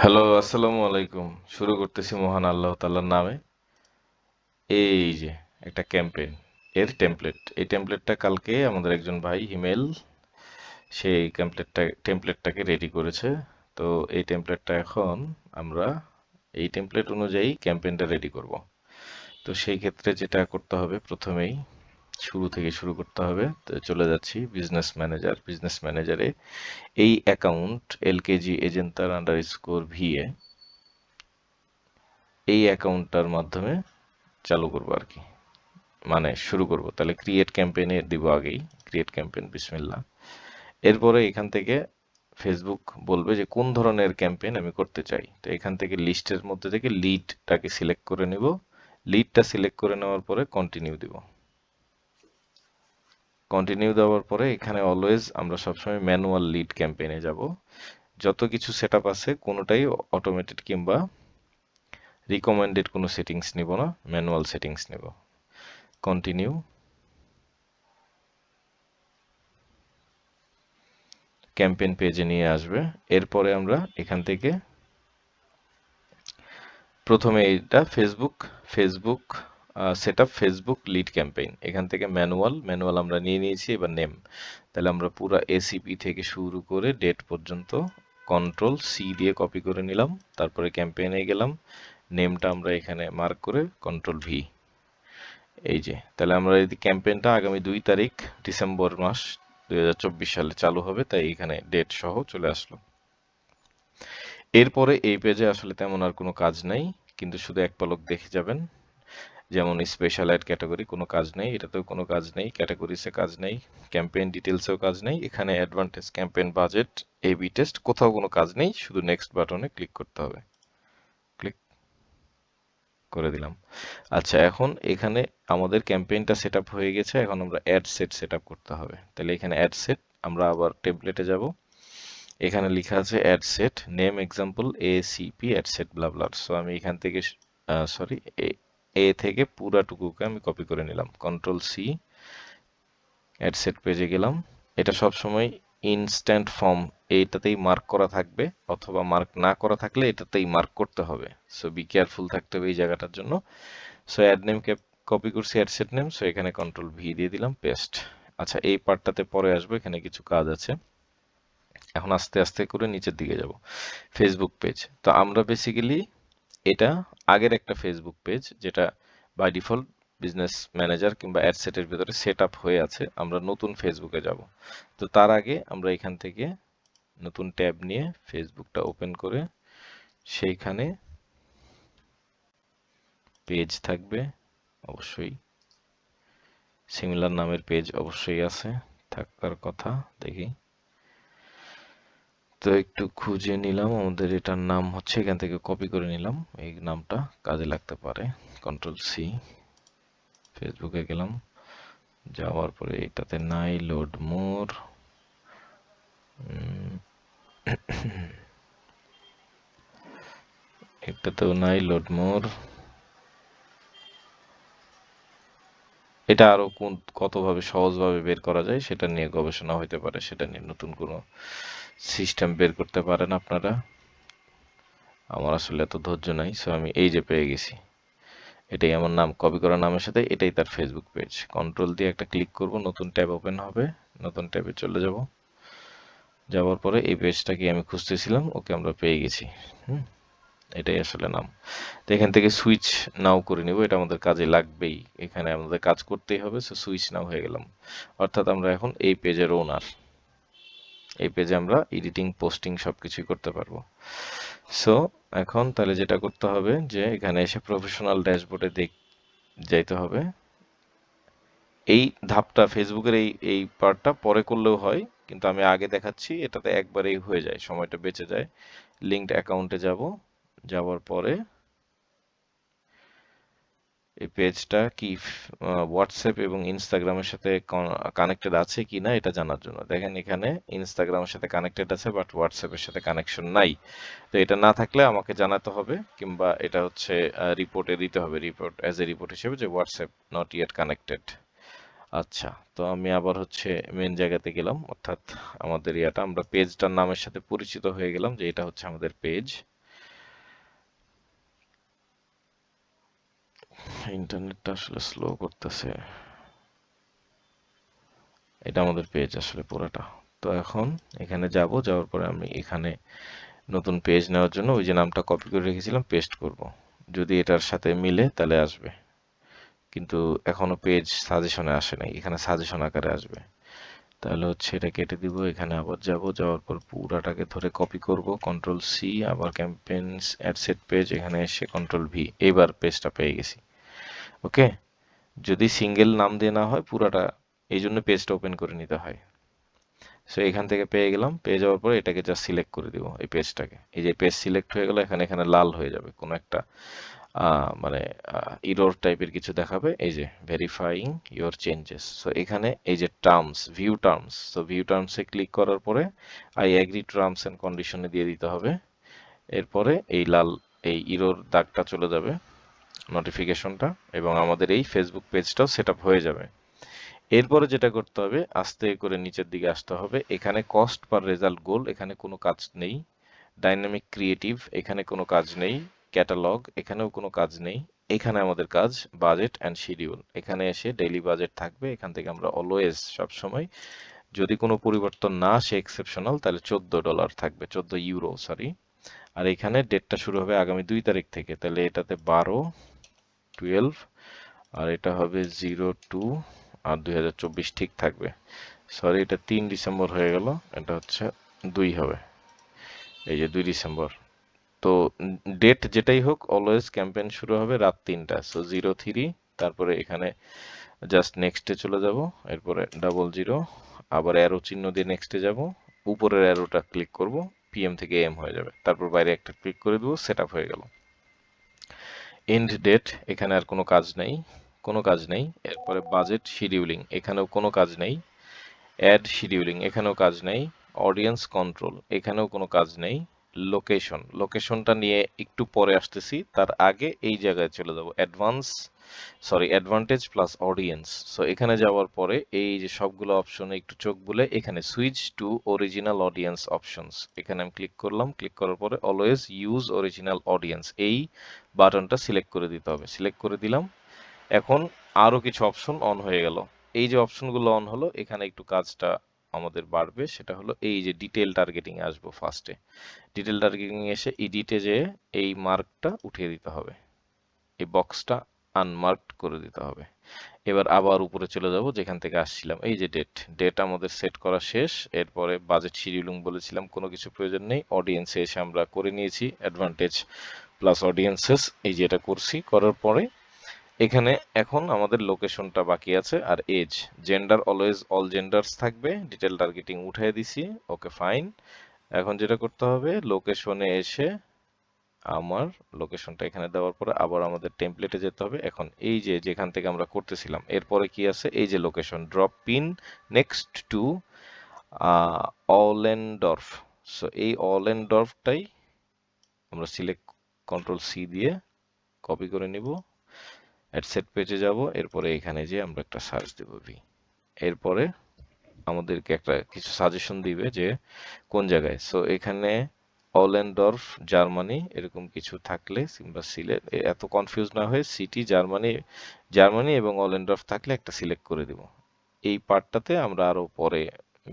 Hello, আসসালামু আলাইকুম। শুরু করতেছি মহান আল্লাহ তাআলার নামে। এই যে একটা ক্যাম্পেইন এর টেমপ্লেট। এই টেমপ্লেটটা কালকে আমাদের একজন ভাই হিমেল সেই টেমপ্লেটটাকে রেডি করেছে। তো এই টেমপ্লেটটা এখন আমরা এই টেমপ্লেট অনুযায়ী ক্যাম্পেইনটা রেডি করব। তো সেই ক্ষেত্রে যেটা করতে হবে প্রথমেই শুরু থেকে শুরু করতে হবে। তো চলে যাচ্ছি বিজনেস ম্যানেজারে এই অ্যাকাউন্ট এলকেজি এজেন্টার আন্ডারস্কোর ভিএ এই অ্যাকাউন্টটার মাধ্যমে চালু করবো আর কি, মানে শুরু করব। তাহলে ক্রিয়েট ক্যাম্পেইনে দিব আগেই, ক্রিয়েট ক্যাম্পেইন বিসমিল্লাহ। এরপরে এখান থেকে ফেসবুক বলবে যে কোন ধরনের ক্যাম্পেইন আমি করতে চাই। তো এখান থেকে লিস্টের মধ্যে থেকে লিডটাকে সিলেক্ট করে নিব। লিডটা সিলেক্ট করে নেওয়ার পরে কন্টিনিউ দিব। কন্টিনিউ দেওয়ার পরে এখানে অলওয়েজ আমরা সবসময় ম্যানুয়াল লিড ক্যাম্পেইনে যাব। যত কিছু সেটআপ আছে কোনোটাই অটোমেটেড কিংবা রিকমেন্ডেড কোনো সেটিংস নিব না, ম্যানুয়াল সেটিংস নিব। কন্টিনিউ। ক্যাম্পেইন পেজে নিয়ে আসবে। এরপরে আমরা এখান থেকে প্রথমে এটা Facebook setup Facebook lead campaign, এখান থেকে ম্যানুয়াল আমরা নিয়ে নিয়েছি। এবার নেম, তাহলে আমরা পুরো এসিপি থেকে শুরু করে ডেট পর্যন্ত কন্ট্রোল সি দিয়ে কপি করে নিলাম। তারপরে ক্যাম্পেইনে গেলাম, নেমটা আমরা এখানে মার্ক করে কন্ট্রোল ভি। এই যে তাহলে আমরা এই ক্যাম্পেইনটা আগামী 2 তারিখ ডিসেম্বর মাস 2024 সালে চালু হবে, তাই এখানে ডেট সহ চলে আসলো। এরপরে এই পেজে আসলে তেমন আর কোনো কাজ নাই, কিন্তু শুধু এক পলক দেখে যাবেন। যেমন স্পেশাল অ্যাড ক্যাটাগরি কোনো কাজ নেই, এটাতেও কোনো কাজ নেই, ক্যাটাগরিসে কাজ নেই, ক্যাম্পেইন ডিটেলসেও কাজ নেই, এখানে advantage campaign budget AB test কোথাও কোনো কাজ নেই, শুধু নেক্সট বাটনে ক্লিক করতে হবে। ক্লিক করে দিলাম। আচ্ছা, এখন এখানে আমাদের ক্যাম্পেইনটা সেট আপ হয়ে গেছে, এখন আমরা অ্যাড সেট আপ করতে হবে। তাহলে এখানে অ্যাড সেট, আমরা আবার টেমপ্লেটে যাব। এখানে লেখা আছে ad set name example ACP ad set blah blah. So আমি এখান থেকে সরি এ থেকে পুরাটুকুকে আমি কপি করে নিলাম, কন্ট্রোল সি। অ্যাড সেট পেজে গেলাম। এটা সবসময় ইনস্ট্যান্ট ফর্ম এইটাতেই মার্ক করা থাকবে, অথবা মার্ক না করা থাকলে এটাতেই মার্ক করতে হবে। সো বি কেয়ারফুল থাকতে হবে এই জায়গাটার জন্য। সো অ্যাড নেমকে কপি করছি, অ্যাড সেট নেম, সো এখানে কন্ট্রোল ভি দিয়ে দিলাম, পেস্ট। আচ্ছা, এই পার্টটাতে পরে আসবো, এখানে কিছু কাজ আছে। এখন আস্তে আস্তে করে নিচের দিকে যাব। ফেসবুক পেজ, তো আমরা বেসিক্যালি এটা আগের একটা ফেসবুক পেজ যেটা বাই ডিফল্ট বিজনেস ম্যানেজার কিংবা অ্যাডসেটের ভিতরে সেট আপ হয়ে আছে, আমরা নতুন ফেসবুকে যাব। তো তার আগে আমরা এখান থেকে নতুন ট্যাব নিয়ে ফেসবুকটা ওপেন করে সেইখানে পেজ থাকবে অবশ্যই, সিমিলার নামের পেজ অবশ্যই আছে, থাকার কথা। দেখি, তো একটু খুঁজে নিলাম, আমাদের এটার নাম হচ্ছে, এখান থেকে কপি করে নিলাম, এই নামটা কাজে লাগতে পারে। কন্ট্রোল সি, ফেসবুকে গেলাম, যাওয়ার পরে এটাতে নাই লোড মোর, এটাতেও নাই লোড মোর। এটা আরো কতভাবে সহজভাবে বের করা যায় সেটা নিয়ে গবেষণা হইতে পারে, সেটা নিয়ে নতুন কোনো সিস্টেম বের করতে পারেন আপনারা। আমার আসলে এত ধৈর্য নাই, সো আমি এই যে পেয়ে গেছি, এটাই আমার নাম, কপি করা নামের সাথে এটাই তার ফেসবুক পেজ। কন্ট্রোল দিয়ে একটা ক্লিক করব, নতুন ট্যাব ওপেন হবে, নতুন ট্যাবে চলে যাব। যাওয়ার পরে এই পেজটাকে আমি খুঁজতেছিলাম, ওকে আমরা পেয়ে গেছি। হুম, এটাই আসলে নাম। তো এখান থেকে সুইচ নাও করে নিব, এটা আমাদের কাজে লাগবেই, এখানে আমাদের কাজ করতেই হবে। সো সুইচ নাও হয়ে গেলাম, অর্থাৎ আমরা এখন এই পেজের ওনার। এই পেজে আমরা এডিটিং পোস্টিং সবকিছুই করতে পারবো। সো এখন তাহলে যেটা করতে হবে যে এখানে এসে প্রফেশনাল ড্যাশবোর্ডে যাইতে হবে। এই ধাপটা ফেসবুকের এই পার্টটা পরে করলেও হয়, কিন্তু আমি আগে দেখাচ্ছি, এটাতে একবারেই হয়ে যায়, সময়টা বেঁচে যায়। লিঙ্কড অ্যাকাউন্টে যাব, যাওয়ার পরে এই পেজটা কি হোয়াটসঅ্যাপ এবং ইনস্টাগ্রামের সাথে কানেক্টেড আছে কিনা এটা জানার জন্য। দেখেন এখানে ইনস্টাগ্রামের সাথে কানেক্টেড আছে, বাট হোয়াটসঅ্যাপের সাথে কানেকশন নাই। তো এটা না থাকলে আমাকে জানাতে হবে, কিংবা এটা হচ্ছে রিপোর্টে দিতে হবে, রিপোর্ট অ্যাজ এ রিপোর্ট হিসেবে যে হোয়াটসঅ্যাপ নট ইয়েট কানেক্টেড। আচ্ছা, তো আমি আবার হচ্ছে মেন জায়গাতে গেলাম, অর্থাৎ আমাদের ইয়াটা আমরা পেজটার নামের সাথে পরিচিত হয়ে গেলাম যে এটা হচ্ছে আমাদের পেজ। ইন্টারনেটটা আসলে স্লো করতেছে। এটা আমাদের পেজ আসলে পুরোটা। তো এখন এখানে যাওয়ার পরে আমি এখানে নতুন পেজ নেওয়ার জন্য ওই যে নামটা কপি করে রেখেছিলাম পেস্ট করব। যদি এটার সাথে মিলে তাহলে আসবে, কিন্তু এখনো পেজ সাজেশনে আসে নাই, এখানে সাজেশন আকারে আসবে। তাহলে হচ্ছে এটা কেটে দিব, এখানে আবার যাওয়ার পর পুরাটাকে ধরে কপি করব, কন্ট্রোল সি, আবার ক্যাম্পেইনস অ্যাড সেট পেজ, এখানে এসে কন্ট্রোল ভি, এইবার পেজটা পেয়ে গেছি। ওকে, যদি সিঙ্গেল নাম দিয়ে না হয় পুরাটা, এই জন্য পেজটা ওপেন করে নিতে হয়। সো এখান থেকে পেয়ে গেলাম, পেয়ে যাওয়ার পর এটাকে জাস্ট সিলেক্ট করে দিব, এই পেজটাকে। এই যে পেজ সিলেক্ট হয়ে গেল, এখানে লাল হয়ে যাবে, কোনো একটা মানে ইরর টাইপের কিছু দেখাবে, এই যে ভেরিফাইং ইওর চেঞ্জেস। সো এখানে এই যে terms, view terms, so view টার্মসে ক্লিক করার পরে আই এগ্রি টার্মস এন্ড কন্ডিশনে দিয়ে দিতে হবে। এরপরে এই লাল এই ইরর দাগটা চলে যাবে, নোটিফিকেশনটা, এবং আমাদের এই ফেসবুক পেজটাও সেট আপ হয়ে যাবে। এরপরে যেটা করতে হবে, আস্তে করে নিচের দিকে আসতে হবে, এখানে কস্ট পার রেজাল্ট গোল, এখানে কোনো কাজ নেই। ডাইনামিক ক্রিয়েটিভ, এখানে কোনো কাজ নেই। ক্যাটালগ, এখানেও কোনো কাজ নেই। এখানে আমাদের কাজ বাজেট অ্যান্ড শিডিউল, এখানে এসে ডেইলি বাজেট থাকবে, এখান থেকে আমরা অলওয়েজ সবসময় যদি কোনো পরিবর্তন না আসে এক্সেপশনাল, তাহলে $14 থাকবে, 14 ইউরো সরি। আর এখানে ডেটটা শুরু হবে আগামী 2 তারিখ থেকে, তাহলে এটাতে 12 আর এটা হবে 02 আর 2024 ঠিক থাকবে। সরি, এটা 3 ডিসেম্বর হয়ে গেল, এটা হচ্ছে 2 হবে, এই যে 2 ডিসেম্বর। তো ডেট যেটাই হোক, অলওয়েজ ক্যাম্পেইন শুরু হবে রাত 3টা, সো 03, তারপরে এখানে জাস্ট নেক্সটে চলে যাব, এরপরে 00, আবার অ্যারো চিহ্ন দিয়ে নেক্সটে যাব, উপরের অ্যারোটা ক্লিক করব, পিএম থেকে এম হয়ে যাবে, তারপর বাইরে একটা ক্লিক করে দেবো, সেট আপ হয়ে গেল। এন্ড ডেট, এখানে আর কোনো কাজ নেই, কোনো কাজ নেই। এরপরে বাজেট শিডিউলিং, এখানেও কোনো কাজ নেই। অ্যাড শিডিউলিং, এখানেও কাজ নেই। অডিয়েন্স কন্ট্রোল, এখানেও কোনো কাজ নেই। লোকেশন, লোকেশনটা নিয়ে একটু পরে আসতেছি, তার আগে এই জায়গায় চলে যাব, অ্যাডভান্টেজ প্লাস অডিয়েন্স। সো এখানে যাওয়ার পরে এই যে সবগুলো অপশনে একটু চোখ বুলে এখানে switch to original audience options, এখানে আমি ক্লিক করলাম, ক্লিক করার পরে অলওয়েজ ইউজ অরিজিনাল অডিয়েন্স, এই বাটনটা সিলেক্ট করে দিতে হবে, সিলেক্ট করে দিলাম। এখন আরো কিছু অপশন অন হয়ে গেল, এই যে অপশনগুলো অন হলো, এখানে একটু কাজটা আমাদের বাড়বে, সেটা হলো এই যে ডিটেল টার্গেটিং এ আসবো ফার্স্টে। ডিটেল টার্গেটিং এসে এডিটে যেয়ে এই মার্কটা উঠিয়ে দিতে হবে, এই বক্সটা আনমার্কড করে দিতে হবে। এবার আবার উপরে চলে যাব যেখান থেকে আসছিলাম, এই যে ডেট আমাদের সেট করা শেষ। এরপরে বাজেট শিডিউলিং বলেছিলাম কোনো কিছু প্রয়োজন নেই, অডিয়েন্সে এসে আমরা করে নিয়েছি, অ্যাডভান্টেজ প্লাস অডিয়েন্সেস, এই যে এটা করছি, করার পরে এখানে এখন আমাদের লোকেশনটা বাকি আছে, আর age, gender always all genders থাকবে, ডিটেল টার্গেটিং উঠিয়ে দিছি, ওকে ফাইন। এখন যেটা করতে হবে, লোকেশনে এসে আমার লোকেশনটা এখানে দেওয়ার পরে আবার আমাদের টেমপ্লেটে যেতে হবে। এখন এই যে যেখান থেকে আমরা করতেছিলাম, এরপরে কি আছে, এই যে location, drop pin next to Allendorf. So এই অলেনডর্ফটাই আমরা সিলেক্ট, কন্ট্রোল সি দিয়ে কপি করে নিব, অ্যাডসেট পেজে যাব, এরপরে এখানে যে আমরা একটা সার্চ দেব ভি, এরপরে আমাদেরকে একটা কিছু সাজেশন দিবে যে কোন জায়গায়। সো এখানে অলেনডর্ফ জার্মানি এরকম কিছু থাকলে, কিংবা সিলেট, এত কনফিউজ না হয়ে সিটি জার্মানি এবং অলেনডর্ফ থাকলে একটা সিলেক্ট করে দিব। এই পার্টটাতে আমরা আরো পরে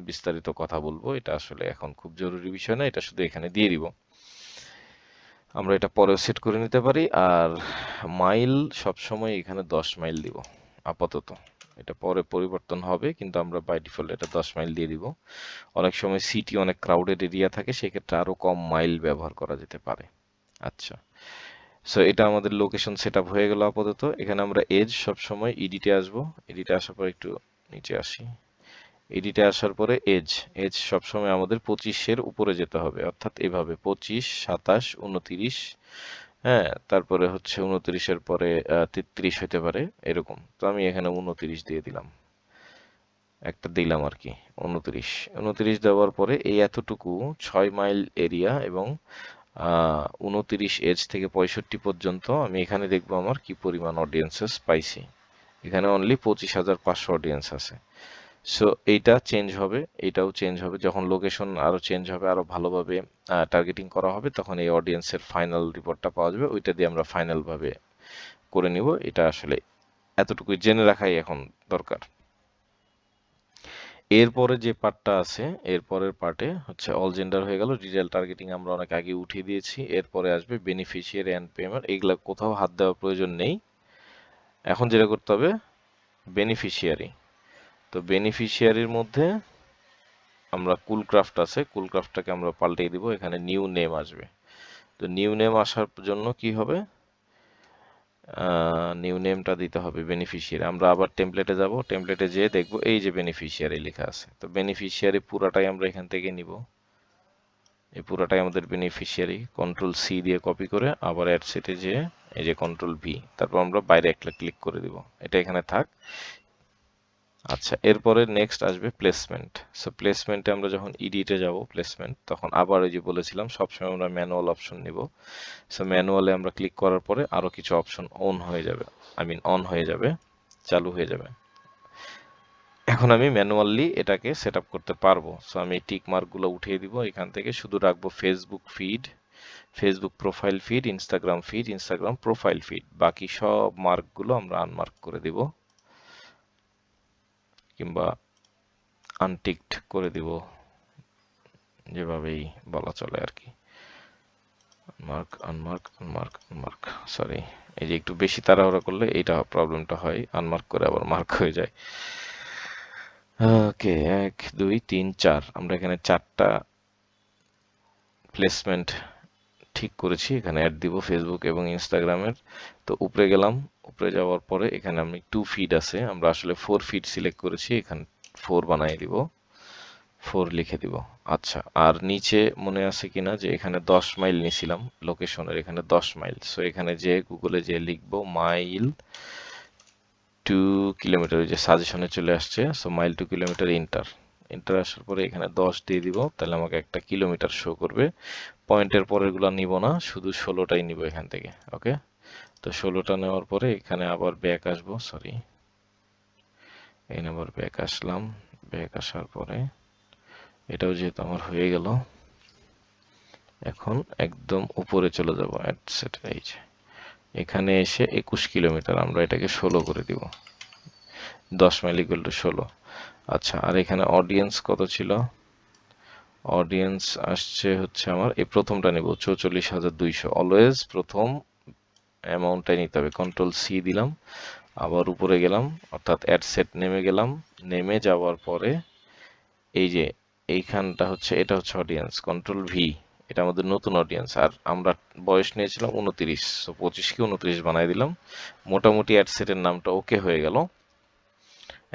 বিস্তারিত কথা বলবো, এটা আসলে এখন খুব জরুরি বিষয় না, এটা শুধু এখানে দিয়ে দিব। আমরা এটা পরেও সেট করে নিতে পারি। আর মাইল সবসময় এখানে 10 মাইল দিব আপাতত, এটা পরে পরিবর্তন হবে, কিন্তু আমরা বাই ডিফল্ট এটা 10 মাইল দিয়ে দিব। অনেক সময় সিটি অনেক ক্রাউডেড এরিয়া থাকে, সেক্ষেত্রে আরো কম মাইল ব্যবহার করা যেতে পারে। আচ্ছা, সো এটা আমাদের লোকেশন সেট আপ হয়ে গেল আপাতত। এখানে আমরা এজ সবসময় এডিটে আসবো, এডিটে আসার পর একটু নিচে আসি, এডিটে আসার পরে এজ সবসময় আমাদের 25-এর উপরে যেতে হবে, অর্থাৎ এভাবে 25, 27, 29, হ্যাঁ, তারপরে হচ্ছে 29-এর পরে 33 হতে পারে এরকম। তো আমি এখানে 29 দিয়ে দিলাম, একটা দিলাম আর কি, 29 দেওয়ার পরে এই এতটুকু 6 মাইল এরিয়া এবং 29 এজ থেকে 65 পর্যন্ত আমি এখানে দেখবো আমার কি পরিমাণ অডিয়েন্সেস পাইছি। এখানে অনলি 25,500 অডিয়েন্স আছে। সো এইটা চেঞ্জ হবে, এটাও চেঞ্জ হবে যখন লোকেশন আরো চেঞ্জ হবে, আরো ভালোভাবে টার্গেটিং করা হবে, তখন এই অডিয়েন্সের ফাইনাল রিপোর্টটা পাওয়া যাবে, ওইটা দিয়ে আমরা ফাইনাল ভাবে করে নিব, এটা আসলে এতটুকুই জেনে রাখাই এখন দরকার। এরপরে যে পার্টটা আছে, এরপরের পার্টে হচ্ছে অল জেন্ডার হয়ে গেল, ডিটেল টার্গেটিং আমরা অনেক আগে উঠিয়ে দিয়েছি। এরপরে আসবে বেনিফিশিয়ারি অ্যান্ড পেমেন্ট, এগুলা কোথাও হাত দেওয়ার প্রয়োজন নেই। এখন যেটা করতে হবে বেনিফিশিয়ারি। তো বেনিফিশিয়ারির মধ্যে আমরা কুলক্রাফট আছে, কুলক্রাফটটাকে আমরা পাল্টিয়ে দিব, এখানে নিউ নেম আসবে। তো নিউ নেম আসার জন্য কি হবে, নিউ নেমটা দিতে হবে বেনিফিশিয়ারি। আমরা আবার টেমপ্লেটে যাব, টেমপ্লেটে যেয়ে দেখব এই যে বেনিফিশিয়ারি লেখা আছে। তো বেনিফিশিয়ারি পুরাটাই আমরা এখান থেকে নিব, এই পুরাটাই আমাদের বেনিফিশিয়ারি। কন্ট্রোল সি দিয়ে কপি করে আবার অ্যাড সেটে যেয়ে এই যে কন্ট্রোল ভি, তারপর আমরা বাইরে একটা ক্লিক করে দিব, এটা এখানে থাক। আচ্ছা, এরপরে নেক্সট আসবে প্লেসমেন্ট। সো প্লেসমেন্টে আমরা যখন ইডিটে যাব প্লেসমেন্ট, তখন আবার ওই যে বলেছিলাম সবসময় আমরা ম্যানুয়াল অপশন নিব। সো ম্যানুয়ালে আমরা ক্লিক করার পরে আরো কিছু অপশন অন হয়ে যাবে, অন হয়ে যাবে, চালু হয়ে যাবে। এখন আমি ম্যানুয়ালি এটাকে সেট আপ করতে পারবো। সো আমি টিক মার্কগুলো উঠিয়ে দিব, এখান থেকে শুধু রাখবো Facebook feed, Facebook profile feed, Instagram feed, Instagram profile feed. বাকি সব মার্কগুলো আমরা আনমার্ক করে দিব কিংবা আনটিকড করে দিব, যেভাবেই বলা চলে আর কি। Unmark unmark unmark unmark, sorry, এই যে একটু বেশি তাড়াহুড়া করলে এইটা প্রবলেমটা হয়, আনমার্ক করে আবার মার্ক হয়ে যায়। ওকে, 1 2 3 4, আমরা এখানে 4টা প্লেসমেন্ট ঠিক করেছি, এখানে অ্যাড দিব ফেসবুক এবং ইনস্টাগ্রামের। তো উপরে গেলাম, উপরে যাওয়ার পরে এখানে আমি 2 ফিড আছে, আমরা আসলে 4 ফিড সিলেক্ট করেছি, এখানে 4 বানিয়ে দিব, 4 লিখে দিব। আচ্ছা, আর নিচে মনে আছে কিনা যে এখানে 10 মাইল নিয়েছিলাম লোকেশনের, এখানে 10 মাইল। সো এখানে যে গুগলে যে লিখবো মাইল টু কিলোমিটার, ওই যে সাজেশনে চলে আসছে, so mile to kilometre, enter. Enter আসার পরে এখানে 10 দিয়ে দিব, তাহলে আমাকে একটা কিলোমিটার শো করবে। পয়েন্টের পরের গুলা নিব না, শুধু 16টাই নিব এখান থেকে। ওকে, তো 16টা নেওয়ার পরে এখানে আবার ব্যাক আসবো, সরি, এখানে আবার ব্যাক আসলাম। ব্যাক আসার পরে এটাও যেহেতু আমার হয়ে গেল, এখন একদম উপরে চলে যাব, এই যে এখানে এসে 21 কিলোমিটার, আমরা এটাকে 16 করে দিব, 10 মাইল ইকুয়াল টু 16। আচ্ছা, আর এখানে অডিয়েন্স কত ছিল, অডিয়েন্স আসছে হচ্ছে আমার এই প্রথমটা নেব 44,200, অলওয়েজ প্রথম অ্যামাউন্টটাই নিতে হবে। কন্ট্রোল সি দিলাম, আবার উপরে গেলাম, অর্থাৎ অ্যাড সেট নেমে গেলাম, নেমে যাওয়ার পরে এই যে এইখানটা হচ্ছে, এটা হচ্ছে অডিয়েন্স, কন্ট্রোল ভি, এটা আমাদের নতুন অডিয়েন্স। আর আমরা বয়স নিয়েছিলাম 29, সো 25কে 29 বানাই দিলাম। মোটামুটি অ্যাড সেটের নামটা ওকে হয়ে গেল।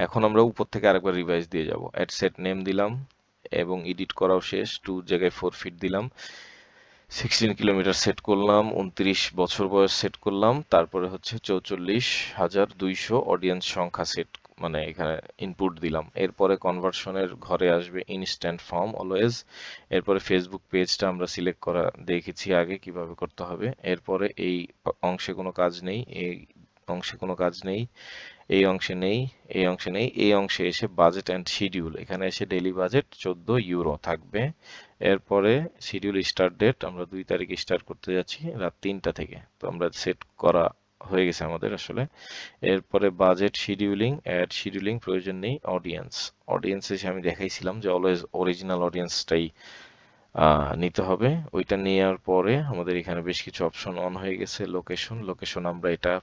এখন আমরা উপর থেকে আরেকবার রিভাইজ দিয়ে যাব, অ্যাড সেট নেম দিলাম এবং এডিট করাও শেষ, 2 জায়গায় 4 ফিট দিলাম, 16 কিলোমিটার সেট করলাম, 29 বছর বয়স সেট করলাম, তারপরে হচ্ছে 44,200 অডিয়েন্স সংখ্যা সেট, মানে এখানে ইনপুট দিলাম। এরপরে কনভার্সনের ঘরে আসবে ইনস্ট্যান্ট ফর্ম অলওয়েজ। এরপরে ফেসবুক পেজটা আমরা সিলেক্ট করা দেখেছি আগে কিভাবে করতে হবে। এরপরে এই অংশে কোনো কাজ নেই, এই অংশে কোনো কাজ নেই, এই অংশে নেই, এই অংশে নেই, এই অংশে এসে বাজেট অ্যান্ড শিডিউল, এখানে এসে ডেইলি বাজেট 14 ইউরো থাকবে। এরপরে শিডিউল স্টার্ট ডেট, আমরা 2 তারিখে স্টার্ট করতে যাচ্ছি রাত 3টা থেকে, তো আমরা সেট করা হয়ে গেছে আমাদের আসলে। এরপরে বাজেট, শিডিউলিং, অ্যাড শিডিউলিং প্রয়োজন নেই, অডিয়েন্স, অডিয়েন্স এসে আমি দেখাইছিলাম যে অলওয়েজ অরিজিনাল অডিয়েন্সটাই নিতে হবে। ওইটা নেওয়ার পরে আমাদের এখানে বেশ কিছু অপশন অন হয়ে গেছে। লোকেশন, লোকেশন আমরা এটা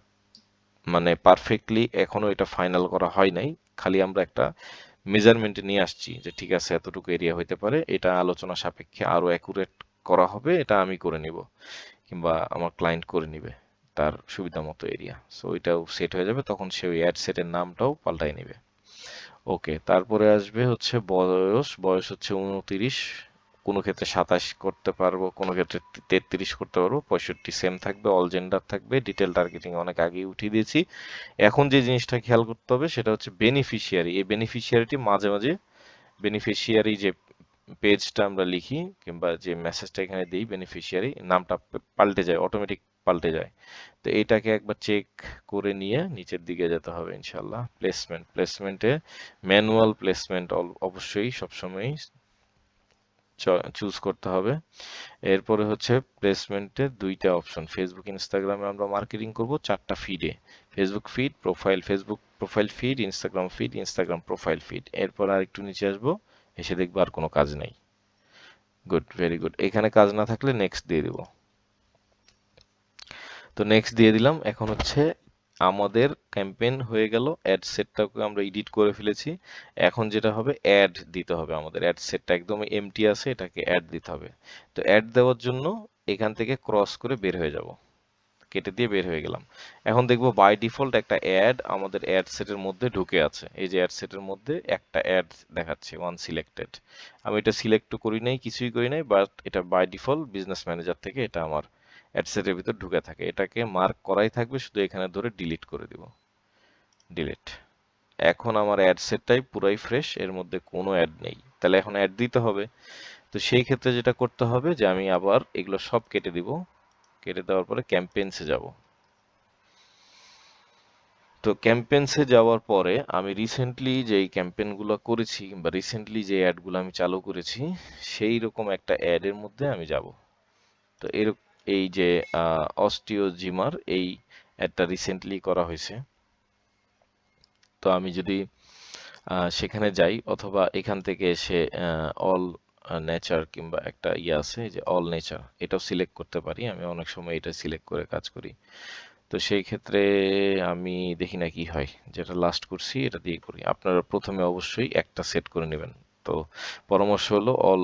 মানে পারফেক্টলি এখনো এটা ফাইনাল করা হয় নাই, খালি আমরা একটা মেজারমেন্টে নিয়ে আসছি যে ঠিক আছে এতটুকু এরিয়া হইতে পারে, এটা আলোচনা সাপেক্ষে আরো অ্যাকুরেট করা হবে, এটা আমি করে নিব কিংবা আমার ক্লায়েন্ট করে নিবে তার সুবিধা মতো এরিয়া। সো ওইটাও সেট হয়ে যাবে, তখন সে ওই অ্যাড সেটের নামটাও পাল্টাই নেবে। ওকে, তারপরে আসবে হচ্ছে বয়স, বয়স হচ্ছে 29, কোনো ক্ষেত্রে 27 করতে পারবো, কোনো ক্ষেত্রে 33 করতে পারবো, 65 সেম থাকবে, অল জেন্ডার থাকবে, ডিটেল টার্গেটিং অনেক আগেই উঠিয়ে দিয়েছি। এখন যে জিনিসটা খেয়াল করতে হবে সেটা হচ্ছে বেনিফিশিয়ারি। এই বেনিফিশিয়ারিটি মাঝে মাঝে বেনিফিশিয়ারি যে পেজটা আমরা লিখি কিংবা যে মেসেজটা এখানে দিই, বেনিফিশিয়ারি নামটা পাল্টে যায়, অটোমেটিক পাল্টে যায়। তো এটাকে একবার চেক করে নিয়ে নিচের দিকে যেতে হবে ইনশাল্লাহ। প্লেসমেন্টে ম্যানুয়াল প্লেসমেন্ট অবশ্যই সবসময় চুজ করতে হবে। এরপরে হচ্ছে প্লেসমেন্টের দুইটা অপশন, ফেসবুক ইনস্টাগ্রামে আমরা মার্কেটিং করব 4টা ফিডে, Facebook feed profile, Facebook profile feed, Instagram feed, Instagram profile feed. এরপর আর একটু নিচে আসবো, এসে দেখবো আর কোনো কাজ নেই। Good, very good. এখানে কাজ না থাকলে নেক্সট দিয়ে দিব। তো নেক্সট দিয়ে দিলাম। এখন হচ্ছে আমাদের ক্যাম্পেইন হয়ে গেল, অ্যাড সেটটাকে আমরা এডিট করে ফেলেছি। এখন যেটা হবে অ্যাড দিতে হবে, আমাদের অ্যাড সেটটা একদমই এমটি আছে, এটাকে অ্যাড দিতে হবে। তো অ্যাড দেওয়ার জন্য এখান থেকে ক্রস করে বের হয়ে যাব, কেটে দিয়ে বের হয়ে গেলাম। এখন দেখবো বাই ডিফল্ট একটা অ্যাড আমাদের অ্যাড সেটের মধ্যে ঢুকে আছে। এই যে অ্যাড সেটের মধ্যে একটা অ্যাড দেখাচ্ছে, ওয়ান সিলেক্টেড। আমি এটা সিলেক্ট করি নাই, কিছুই করি নাই, বাট এটা বাই ডিফল্ট বিজনেস ম্যানেজার থেকে এটা আমার অ্যাড সেটের ভিতর ঢুকে থাকে। এটাকে মার্ক করাই থাকবে, শুধু এখানে ধরে ডিলিট করে দিব, ডিলিট। এখন আমার অ্যাড সেটটাই পুরাই ফ্রেশ, এর মধ্যে কোনো অ্যাড নেই। তাহলে এখন অ্যাড দিতে হবে। তো সেই ক্ষেত্রে যেটা করতে হবে যে আমি আবার এগুলো সব কেটে দিব, কেটে দেওয়ার পরে ক্যাম্পেইনসে যাব। তো ক্যাম্পেইনসে যাওয়ার পরে আমি রিসেন্টলি যেই ক্যাম্পেইনগুলো করেছি বা রিসেন্টলি যে অ্যাডগুলো আমি চালু করেছি, সেই রকম একটা অ্যাডের মধ্যে আমি যাব। তো এই যে অস্টিও জিমার এই অ্যাডটা রিসেন্টলি করা হয়েছে। তো আমি যদি সেখানে যাই, অথবা এখান থেকে এসে অল নেচার কিংবা একটা ইয়ে আছে যে অল নেচার, এটাও সিলেক্ট করতে পারি। আমি অনেক সময় এটা সিলেক্ট করে কাজ করি। তো সেই ক্ষেত্রে আমি দেখি না কি হয়, যেটা লাস্ট করছি এটা দিয়ে করি। আপনারা প্রথমে অবশ্যই একটা সেট করে নেবেন। তো পরামর্শ হলো অল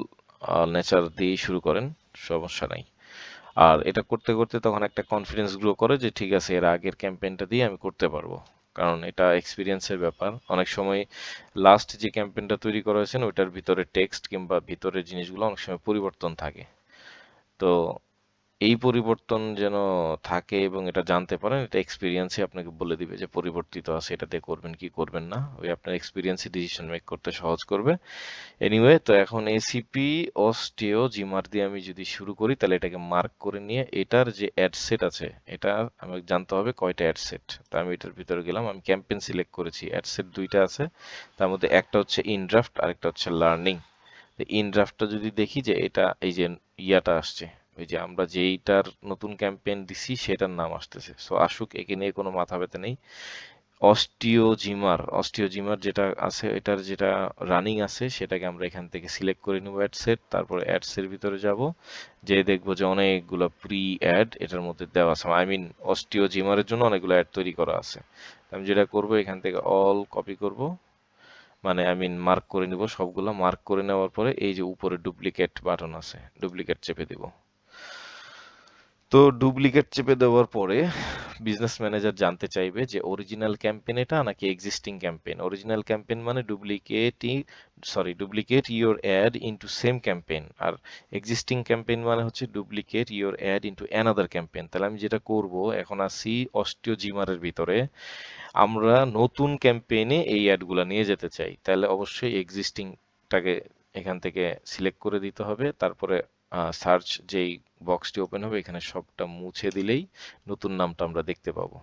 নেচার দিয়েই শুরু করেন, সমস্যা নাই। আর এটা করতে করতে তখন একটা কনফিডেন্স গ্রো করে যে ঠিক আছে, এর আগের ক্যাম্পেইনটা দিয়ে আমি করতে পারবো। কারণ এটা এক্সপিরিয়েন্সের ব্যাপার। অনেক সময় লাস্ট যে ক্যাম্পেইনটা তৈরি করা হয়েছে না, ওইটার ভিতরে টেক্সট কিংবা ভিতরের জিনিসগুলো অনেক সময় পরিবর্তন থাকে। তো এই পরিবর্তন যেন থাকে এবং এটা জানতে পারেন, এটা এক্সপিরিয়েন্সই আপনাকে বলে দিবে যে পরিবর্তিত আছে, এটাতে করবেন কি করবেন না। ওই আপনার এক্সপিরিয়েন্সই ডিসিশন মেক করতে সহজ করবে। এনিওয়ে, তো এখন এসিপি অস্টিও জিমার দিয়ে আমি যদি শুরু করি, তাহলে এটাকে মার্ক করে নিয়ে এটার যে অ্যাড সেট আছে, এটা আমাকে জানতে হবে কয়টা অ্যাড সেট। তো আমি এটার ভিতরে গেলাম, আমি ক্যাম্পেইন সিলেক্ট করেছি, অ্যাড সেট দুইটা আছে। তার মধ্যে একটা হচ্ছে ইনড্রাফট আর একটা হচ্ছে লার্নিং। ইন ড্রাফটটা যদি দেখি যে এটা এই যে ইয়াটা আসছে, ওই যে আমরা যেইটার নতুন ক্যাম্পেইন দিছি সেটার নাম আসতেছে। সো আসুক, একে নিয়ে কোনো মাথা ব্যথা নেই। অস্টিও জিমার যেটা আছে, এটার যেটা রানিং আছে সেটাকে আমরা এখান থেকে সিলেক্ট করে নেব অ্যাড সেট। তারপরে অ্যাড সেট ভিতরে যাব, যে দেখবো যে অনেকগুলো প্রি অ্যাড এটার মধ্যে দেওয়া আছে। আই মিন অস্টিও জিমারের জন্য অনেকগুলো অ্যাড তৈরি করা আছে। আমি যেটা করব, এখান থেকে অল কপি করব, মানে আই মিন মার্ক করে নিব সবগুলা। মার্ক করে নেওয়ার পরে এই যে উপরে ডুপ্লিকেট বাটন আছে, ডুপ্লিকেট চেপে দিব। তো ডুপ্লিকেট চেপে দেওয়ার পরে বিজনেস ম্যানেজার জানতে চাইবে যে অরিজিনাল ক্যাম্পেইন এটা নাকি এক্সিস্টিং ক্যাম্পেইন। অরিজিনাল ক্যাম্পেইন মানে duplicate your ad into same campaign, আর এক্সিস্টিং ক্যাম্পেইন মানে হচ্ছে duplicate your ad into another campaign. তাহলে আমি যেটা করব, এখন আসি অস্টিও জিমারের ভিতরে, আমরা নতুন ক্যাম্পেইনে এই অ্যাডগুলা নিয়ে যেতে চাই, তাহলে অবশ্যই এক্সিস্টিংটাকে এখান থেকে সিলেক্ট করে দিতে হবে। তারপরে সার্চ যেই বক্সটি ওপেন হবে, এখানে সবটা মুছে দিলেই নতুন নামটা আমরা দেখতে পাবো।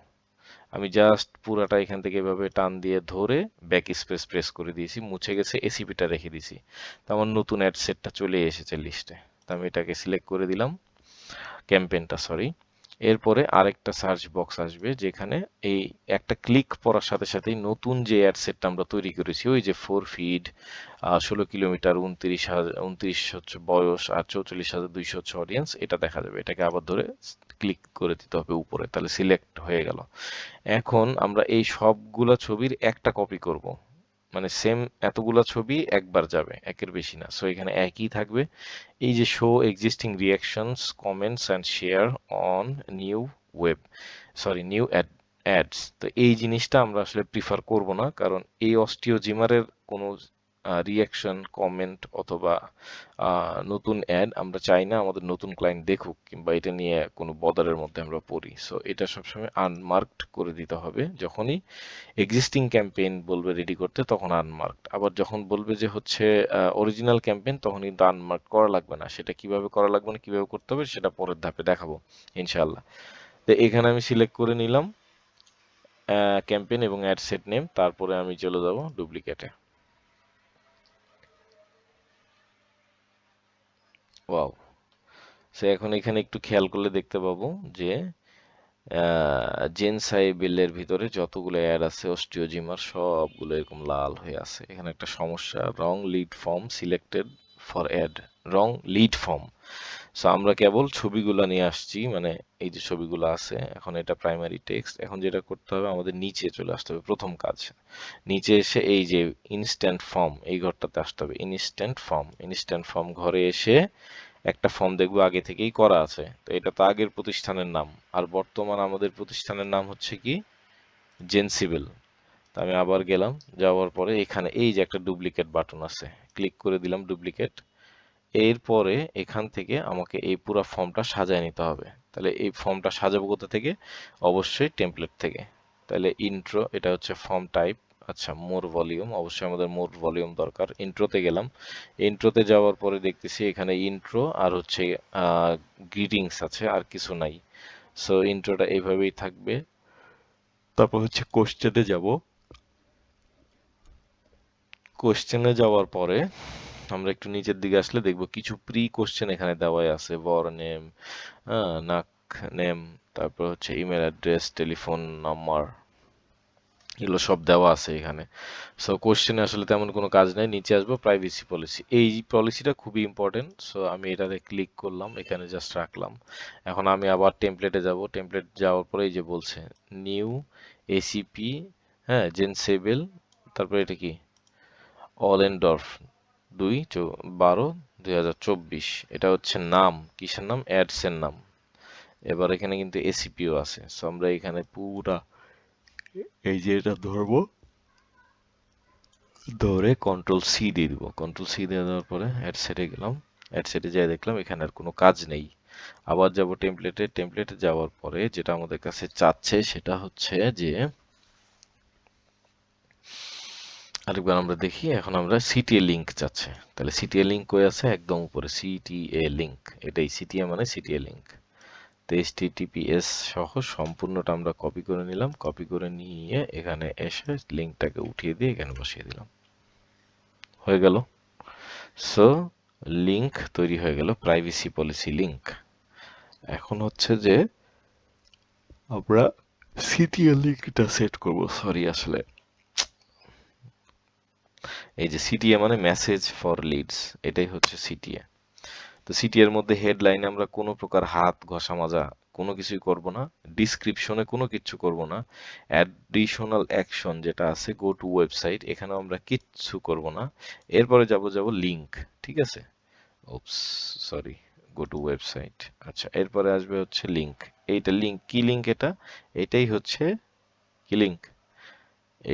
আমি জাস্ট পুরাটা এখান থেকে এভাবে টান দিয়ে ধরে ব্যাক স্পেস প্রেস করে দিয়েছি, মুছে গেছে, এসিপিটা রেখে দিয়েছি। তো আমার নতুন অ্যাড সেটটা চলে এসেছে লিস্টে। তো আমি এটাকে সিলেক্ট করে দিলাম, ক্যাম্পেইনটা, সরি। এরপরে আরেকটা সার্চ বক্স আসবে, যেখানে এই একটা ক্লিক পড়ার সাথে সাথেই নতুন যে অ্যাড সেটটা আমরা তৈরি করেছি, ওই যে 4 ফিড, 16 কিলোমিটার, 29 হচ্ছে বয়স, আর 44,200 হচ্ছে অডিয়েন্স, এটা দেখা যাবে। এটাকে আবার ধরে ক্লিক করে দিতে হবে উপরে, তাহলে সিলেক্ট হয়ে গেল। এখন আমরা এই সবগুলা ছবির একটা কপি করব, মানে সেম এতগুলা ছবি একবার যাবে, একের বেশি না। সো এখানে একই থাকবে। এই যে show existing reactions, comments and share on new web, sorry new ads. তো এই জিনিসটা আমরা আসলে প্রিফার করব না, কারণ এই অস্টিও জিমারের কোনো রিয়াকশন, কমেন্ট অথবা নতুন অ্যাড আমরা চাই না আমাদের নতুন ক্লায়েন্ট দেখুক, কিংবা এটা নিয়ে কোনো বদারের মধ্যে আমরা পড়ি। সো এটা সবসময় আনমার্কড করে দিতে হবে। যখনই এক্সিস্টিং ক্যাম্পেইন বলবে রেডি করতে, তখন আনমার্কড। আবার যখন বলবে যে হচ্ছে অরিজিনাল ক্যাম্পেইন, তখন কিন্তু আনমার্ক করা লাগবে না। সেটা কিভাবে করা লাগবে না, কিভাবে করতে হবে, সেটা পরের ধাপে দেখাবো ইনশাআল্লাহ। তো এখানে আমি সিলেক্ট করে নিলাম ক্যাম্পেইন এবং অ্যাড সেট নেম, তারপরে আমি চলে যাব ডুপ্লিকেটে। ওয়াও। সো এখন এখানে একটু খেয়াল করলে দেখতে পাবো যে জেনসাই বিলের ভিতরে যতগুলো অ্যাড আছে অস্টিওজিমার সবগুলো এরকম লাল হয়ে আছে। এখানে একটা সমস্যা, wrong lead form selected for ad, wrong lead form. So আমরা কেবল ছবিগুলো নিয়ে আসছি, মানে এই যে ছবিগুলো আছে, এখন এটা প্রাইমারি টেক্সট। এখন যেটা করতে হবে আমাদের নিচে চলে আসতে হবে, প্রথম কাজ নিচে এসে এই যে ইনস্ট্যান্ট ফর্ম এই ঘরটাতে আসতে হবে। ইনস্ট্যান্ট ফর্ম ঘরে এসে একটা ফর্ম দেখবো আগে থেকেই করা আছে, তো এটা তো আগের প্রতিষ্ঠানের নাম, আর বর্তমান আমাদের প্রতিষ্ঠানের নাম হচ্ছে কি জেনসিবেল। তো আমি আবার গেলাম, যাওয়ার পরে এখানে এই যে একটা ডুপ্লিকেট বাটন আছে, ক্লিক করে দিলাম ডুপ্লিকেট। এরপরে এখান থেকে আমাকে এই পুরো ফর্মটা সাজায় নিতে হবে। তাহলে এই ফর্মটা সাজাবো কোথা থেকে? অবশ্যই টেমপ্লেট থেকে। তাহলে ইন্ট্রো, এটা হচ্ছে ফর্ম টাইপ। আচ্ছা, মোর ভলিউম, অবশ্যই আমাদের মোর ভলিউম দরকার। ইন্ট্রোতে গেলাম, ইন্ট্রোতে যাওয়ার পরে দেখতেছি এখানে ইন্ট্রো আর হচ্ছে গ্রিটিংস আছে, আর কিছু নাই। সো ইন্ট্রোটা এইভাবেই থাকবে। তারপর হচ্ছে কোশ্চেনে যাব, কোশ্চেনে যাওয়ার পরে আমরা একটু নিচের দিকে আসলে দেখব কিছু প্রি কোশ্চেন এখানে দেওয়াই আছে, বর নেম, নাক নেম, তারপর হচ্ছে ইমেল অ্যাড্রেস, টেলিফোন নাম্বার, এগুলো সব দেওয়া আছে এখানে। সো কোশ্চেনে আসলে তেমন কোনো কাজ নাই। নিচে আসবো প্রাইভেসি পলিসি, এই পলিসিটা খুবই ইম্পর্টেন্ট। সো আমি এটাতে ক্লিক করলাম, এখানে জাস্ট রাখলাম। এখন আমি আবার টেমপ্লেটে যাব, টেমপ্লেট যাওয়ার পরে এই যে বলছে নিউ এসিপি, হ্যাঁ জেনসেবেল, তারপরে এটা কি অলেনডর্ফ 2/12/2024, এটা হচ্ছে নাম, কিসের নাম? অ্যাডস এর নাম। এবার এখানে কিন্তু এসিপিও আছে। সো আমরা এখানে পুরা এই যে এটা ধরবো, ধরে কন্ট্রোল সি দিয়ে দিব। কন্ট্রোল সি দিয়ে দেওয়ার পরে অ্যাডসেটে গেলাম, অ্যাডসেটে যাই দেখলাম এখানে আর কোনো কাজ নেই। আবার যাব টেমপ্লেটে, টেমপ্লেটে যাওয়ার পরে যেটা আমাদের কাছে চাচ্ছে সেটা হচ্ছে যে আরেকবার আমরা দেখি, এখন আমরা সিটিএ লিঙ্ক চাচ্ছে। তাহলে সিটিএ লিঙ্ক কই আছে? একদম উপরে সিটিএ লিঙ্ক, এটাই সিটিএ মানে সিটিএ লিঙ্ক। তো এইচটিটিপিএস সহ সম্পূর্ণটা আমরা কপি করে নিলাম, কপি করে নিয়ে এখানে এসে লিঙ্কটাকে উঠিয়ে দিয়ে এখানে বসিয়ে দিলাম, হয়ে গেল। সো লিঙ্ক তৈরি হয়ে গেল, প্রাইভেসি পলিসি লিঙ্ক। এখন হচ্ছে যে আমরা সিটিএ লিঙ্কটা সেট করব। সরি, আসলে এই যে সিটিএ মানে মেসেজ ফর লিডস, এটাই হচ্ছে সিটিএ। তো সিটি এর মধ্যে হেডলাইনে আমরা কোনো প্রকার হাত ঘষা মাজা কোনো কিছুই করব না, ডিসক্রিপশনে কোনো কিছু করব না, অ্যাডিশনাল অ্যাকশন যেটা আছে গো টু ওয়েবসাইট, এখানে আমরা কিচ্ছু করব না। এরপরে যাব লিংক, ঠিক আছে? ওপস, সরি, গো টু ওয়েবসাইট। আচ্ছা, এরপরে আসবে হচ্ছে লিংক। এইটা লিংক, কি লিংক এটা? এটাই হচ্ছে কি লিংক?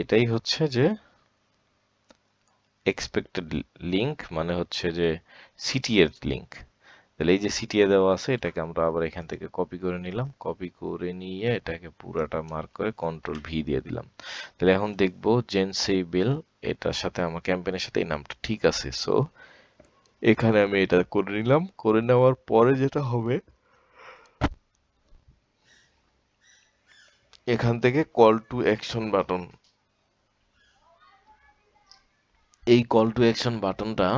এটাই হচ্ছে যে এক্সপেক্টেড লিংক, মানে হচ্ছে যে সিটি এর লিংক। তাহলে এই যে সিটিএ দেওয়া আছে, এটাকে আমরা আবার এখান থেকে কপি করে নিলাম, কপি করে নিয়ে এটাকে পুরাটা মার্ক করে কন্ট্রোল ভি দিয়ে দিলাম। তাহলে এখন দেখবো জেনসেবেল, এটার সাথে আমার ক্যাম্পেইনের সাথে এই নামটা ঠিক আছে। সো এখানে আমি এটা করে নিলাম, করে নেওয়ার পরে যেটা হবে এখান থেকে কল টু অ্যাকশন বাটন, এই কল টু অ্যাকশন বাটনটা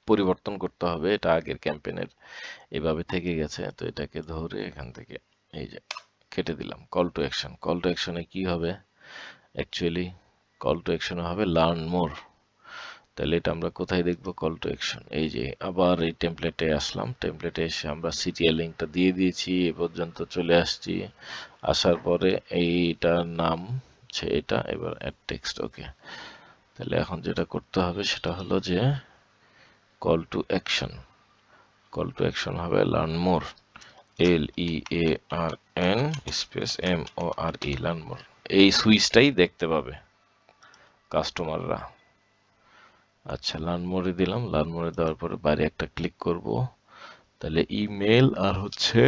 পরিবর্তন করতে হবে। এটা আগের ক্যাম্পেইনের এভাবে থেকে গেছে, তো এটাকে ধরে এখান থেকে এই যে কেটে দিলাম। Call to action, call to অ্যাকশনে কি হবে? অ্যাকচুয়ালি কল টু অ্যাকশনে হবে লার্ন মোর। তাহলে এটা আমরা কোথায় দেখবো কল টু অ্যাকশন? এই যে আবার এই টেমপ্লেটে আসলাম, টেমপ্লেটে এসে আমরা সিটিএল লিঙ্কটা দিয়ে দিয়েছি, এ পর্যন্ত চলে আসছি। আসার পরে এইটার নাম হচ্ছে এটা, এবার অ্যাড টেক্সট, ওকে। তাহলে এখন যেটা করতে হবে সেটা হলো যে call to action, call to action হবে learn more, LEARN space MORE, learn more. এই সুইচটাই দেখতে পাবে কাস্টমাররা। আচ্ছা, লার্ন মোরে দিলাম, লার্ন মোরে দেওয়ার পরে বাইরে একটা ক্লিক করব। তাহলে ইমেল আর হচ্ছে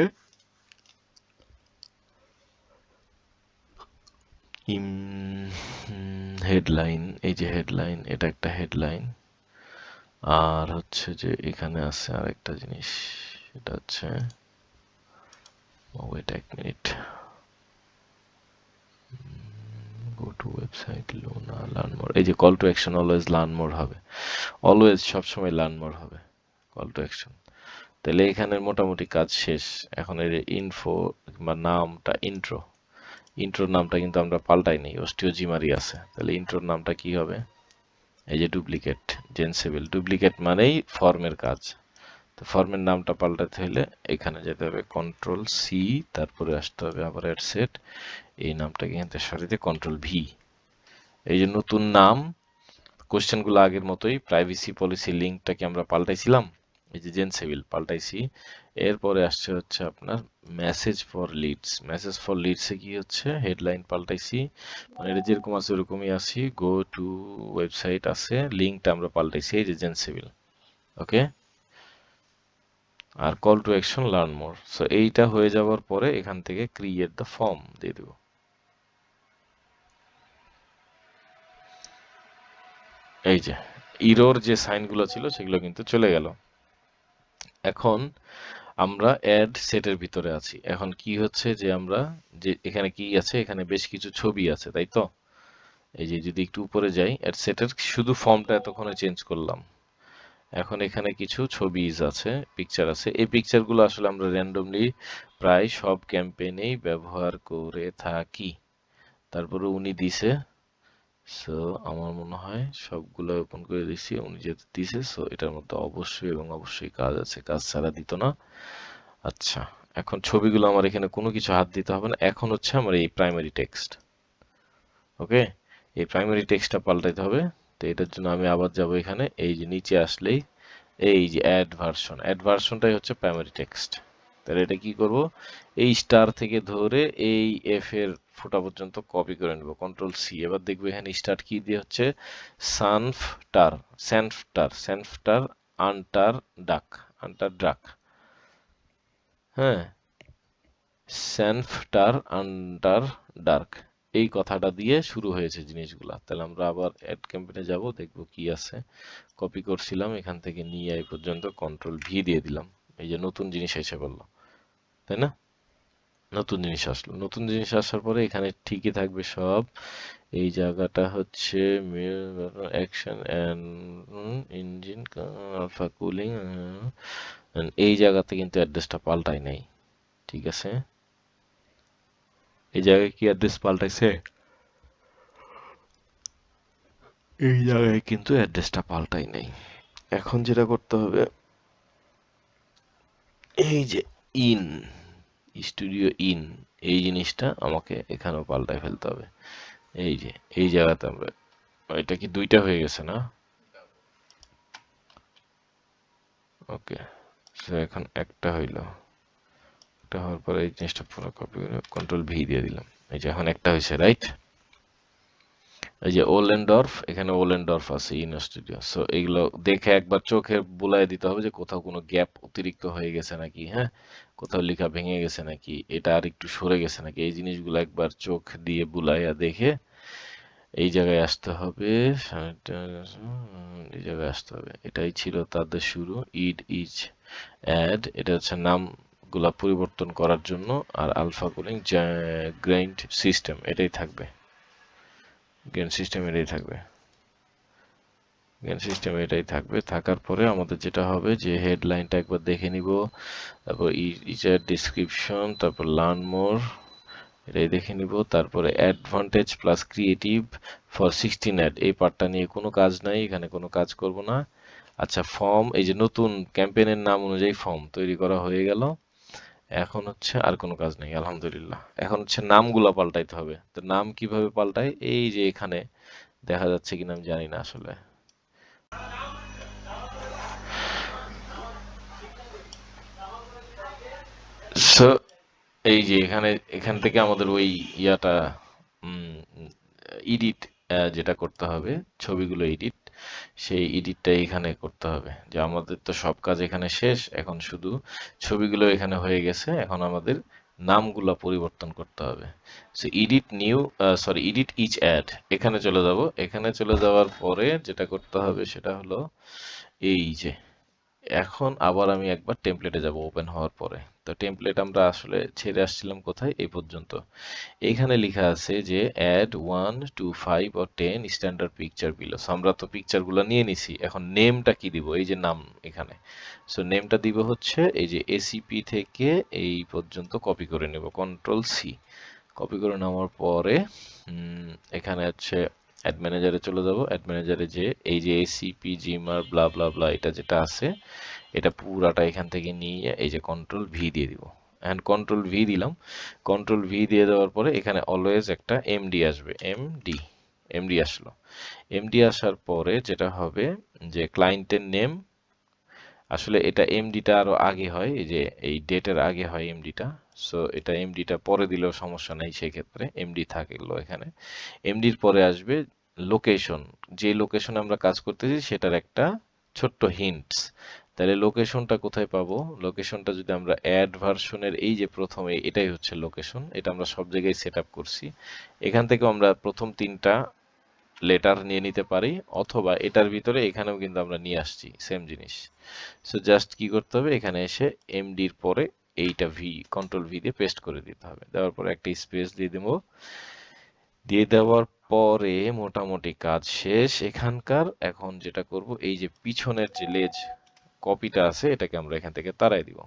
হেডলাইন, এই যে হেডলাইন, এটা একটা হেডলাইন। আর হচ্ছে যে এখানে আছে আরেকটা জিনিস, এটা হচ্ছে, ওয়েট এক মিনিট, গো টু ওয়েবসাইট, লোনা, লার্ন মোর। এই যে call to action always learn more হবে, অলওয়েজ সবসময় লার্ন মোর হবে। Call to action. তাহলে এখানের মোটামুটি কাজ শেষ। এখন এর ইনফো বা নামটা ইন্ট্রোর নামটা কিন্তু আমরা পাল্টাইনি, অস্টিওজিমারি আছে। তাহলে ইন্ট্রোর নামটা কি হবে? এই যে ডুপ্লিকেট জেনসেবিল, ডুপ্লিকেট মানেই ফর্মের কাজ। তো ফর্মের নামটা পাল্টাতে হলে এখানে যেতে হবে কন্ট্রোল সি, তারপরে আসতে হবে আবার অ্যাড সেট, এই নামটাকে এখান থেকে সরিয়ে কন্ট্রোল ভি। এই যে নতুন নাম, কোশ্চেনগুলো আগের মতোই, প্রাইভেসি পলিসি লিঙ্কটাকে আমরা পাল্টাইছিলাম, এই যে জেনসেবিল পাল্টাইছি। এরপরে আসছে হচ্ছে আপনার message for leads. Message for লিডসে কি হচ্ছে, হেডলাইন পাল্টাইছি, মানে এটা যেরকম আছে ওরকমই আসি, গো টু ওয়েবসাইট আছে, লিঙ্কটা আমরা পাল্টাইছি, এই যে জেনসেবিল। ওকে, আর call to action learn more. So এইটা হয়ে যাওয়ার পরে এখান থেকে ক্রিয়েট দ্য ফর্ম দিয়ে দেব। এই যে ইরোর যে সাইনগুলো ছিল সেগুলো কিন্তু চলে গেল। এখন আমরা অ্যাড সেটের ভিতরে আছি। এখন কি হচ্ছে যে আমরা যে এখানে কি আছে, এখানে বেশ কিছু ছবি আছে, তাই তো? এই যে যদি একটু উপরে যাই, অ্যাড সেটের শুধু ফর্মটা এতক্ষণে চেঞ্জ করলাম। এখন এখানে কিছু ছবিজ আছে, পিকচার আছে। এই পিকচারগুলো আসলে আমরা র্যান্ডমলি প্রায় সব ক্যাম্পেইনেই ব্যবহার করে থাকি। তারপরে উনি দিছে, সো আমার মনে হয় সবগুলো ওপেন করে দিছি, উনি যেহেতু দিছে, সো এটার মধ্যে অবশ্যই এবং অবশ্যই কাজ আছে, কাজ ছাড়া দিত না। আচ্ছা, এখন ছবিগুলো আমার এখানে কোনো কিছু হাত দিতে হবে না। এখন হচ্ছে আমার এই প্রাইমারি টেক্সট। ওকে, এই প্রাইমারি টেক্সটটা পাল্টাইতে হবে। তো এটার জন্য আমি আবার যাব এখানে, এই যে নিচে আসলেই এই যে অ্যাড ভার্সনটাই হচ্ছে প্রাইমারি টেক্সট। তাহলে এটা কি করব, এই স্টার থেকে ধরে এই এফ এর ফোঁটা পর্যন্ত কপি করে নেব, কন্ট্রোল সি। এবার দেখবো এখানে স্টার্ট কি দিয়ে হচ্ছে, সানফটার, স্যানফটার আন্টার ডাক। হ্যাঁ, স্যানফটার আন্ডার ডার্ক, এই কথাটা দিয়ে শুরু হয়েছে জিনিসগুলা। তাহলে আমরা আবার অ্যাড ক্যাম্পেইনে যাব, দেখবো কি আছে। কপি করছিলাম, এখান থেকে নিয়ে এই পর্যন্ত কন্ট্রোল ভি দিয়ে দিলাম। এই যে নতুন জিনিস এসে পড়লো, তাই না? নতুন জিনিস আসলো, নতুন জিনিস আসার পরে এখানে ঠিকই থাকবে সব। এই জায়গাটা হচ্ছে action and engine alpha cooling, এই জায়গাতে কিন্তু অ্যাড্রেসটা পাল্টাই নাই। ঠিক আছে, এই জায়গায় কি অ্যাড্রেস পাল্টাইছে? এই জায়গায় কিন্তু অ্যাড্রেসটা পাল্টাই নাই। এখন যেটা করতে হবে, এই যে ইন স্টুডিও ইন, এই জিনিসটা আমাকে এখানেও পাল্টায় ফেলতে হবে। এই যে এই জায়গাতে আমরা, এটা কি দুইটা হয়ে গেছে না? ওকে, সো এখন একটা হইল, একটা হওয়ার পরে এই জিনিসটা পুরো কপি করে কন্ট্রোল ভি দিয়ে দিলাম। এই যে এখন একটা হয়েছে, রাইট? এই যে ওলেন্ডর্ফ, এখানে ওলেন্ডর্ফ আছে ইন স্টুডিও। সো এইগুলো দেখে একবার চোখে বুলাই দিতে হবে যে কোথাও কোনো গ্যাপ অতিরিক্ত হয়ে গেছে নাকি, হ্যাঁ, কোথাও লেখা ভেঙে গেছে নাকি, এটা আর একটু সরে গেছে নাকি, এই জিনিসগুলো একবার চোখ দিয়ে বুলাইয়া দেখে এই জায়গায় আসতে হবে। এই জায়গায় আসতে হবে, এটাই ছিল তাদের শুরু। ইজ অ্যাড, এটা হচ্ছে নামগুলা পরিবর্তন করার জন্য। আর আলফা কুলিং গ্রাইন্ড সিস্টেম, এটাই থাকবে, গ্রেন সিস্টেম এটাই থাকবে, গ্রেন সিস্টেম এটাই থাকবে। থাকার পরে আমাদের যেটা হবে যে হেডলাইনটা একবার দেখে নিব, তারপর ইচার ডিসক্রিপশন, তারপর লার্ন মোর, এটাই দেখে নিব। তারপরে advantage plus creative for 16 ad, এই পার্টটা নিয়ে কোনো কাজ নাই, এখানে কোনো কাজ করব না। আচ্ছা, ফর্ম, এই যে নতুন ক্যাম্পেইনের নাম অনুযায়ী ফর্ম তৈরি করা হয়ে গেল। এখন হচ্ছে আর কোনো কাজ নেই, আলহামদুলিল্লাহ। এখন হচ্ছে নামগুলো পাল্টাইতে হবে। তো নাম কিভাবে পাল্টাই, এই যে এখানে দেখা যাচ্ছে কিনা আমি জানি না আসলে। সো এই যে এখান থেকে আমাদের ওই ইয়াটা এডিট, যেটা করতে হবে, ছবিগুলো এডিট, সেই এডিটটা এখানে করতে হবে। যে আমাদের তো সব কাজ এখানে শেষ, এখন শুধু ছবিগুলো এখানে হয়ে গেছে, এখন আমাদের নামগুলা পরিবর্তন করতে হবে। So edit new, sorry edit each ad, এখানে চলে যাব। এখানে চলে যাওয়ার পরে যেটা করতে হবে সেটা হলো এই যে এখন আবার আমি একবার টেমপ্লেটে যাব ওপেন হওয়ার পরে। তো টেমপ্লেট আমরা আসলে ছেড়ে আসছিলাম কোথায়? এই পর্যন্ত। এইখানে লেখা আছে যে add 1 to 5 or 10 standard picture below. So আমরা তো পিকচারগুলো নিয়ে নিছি। এখন নেমটা কি দিব? এই যে নাম এখানে। সো নেমটা দিব হচ্ছে এই যে এসিপি থেকে এই পর্যন্ত কপি করে নেব। Control C. কপি করে নেওয়ার পরে এখানে হচ্ছে অ্যাড ম্যানেজারে চলে যাব। অ্যাড ম্যানেজারে যে এই যে এসিপি জিমার ব্লা ব্লা ব্লা এটা যেটা আছে এটা পুরাটা এখান থেকে নিয়ে এই যে কন্ট্রোল ভি দিয়ে দিব। এন্ড কন্ট্রোল ভি দিলাম। কন্ট্রোল ভি দিয়ে দেওয়ার পরে এখানে অলওয়েজ একটা এমডি আসবে। এমডি আসলো। এমডি আসার পরে যেটা হবে যে ক্লায়েন্টের নেম, আসলে এটা এমডিটা আরো আগে হয়, এই যে এই ডেটের আগে হয় এমডিটা। সো এটা এমডিটা পরে দিলেও সমস্যা নাই, সেক্ষেত্রে এমডি থাকলো এখানে। এমডির পরে আসবে লোকেশন, যে লোকেশনে আমরা কাজ করতেছি সেটার একটা ছোট্ট হিন্টস। তাহলে লোকেশনটা কোথায় পাবো? লোকেশনটা যদি আমরা অ্যাড ভার্সনের এই যে প্রথমে এটাই হচ্ছে লোকেশন, এটা আমরা সব জায়গায় সেট আপ করছি। এখান থেকে আমরা প্রথম তিনটা লেটার নিয়ে নিতে পারি, অথবা এটার ভিতরে এখানেও কিন্তু আমরা নিয়ে আসছি সেম জিনিস। সো জাস্ট কি করতে হবে, এখানে এসে এমডির পরে এইটা ভি, কন্ট্রোল ভি দিয়ে পেস্ট করে দিতে হবে। দেওয়ার পরে একটা স্পেস দিয়ে দেবো। দিয়ে দেওয়ার পরে মোটামুটি কাজ শেষ এখানকার। এখন যেটা করব, এই যে পিছনের যে লেজ কপিটা আছে এটাকে আমরা এখান থেকে তাড়াই দিব।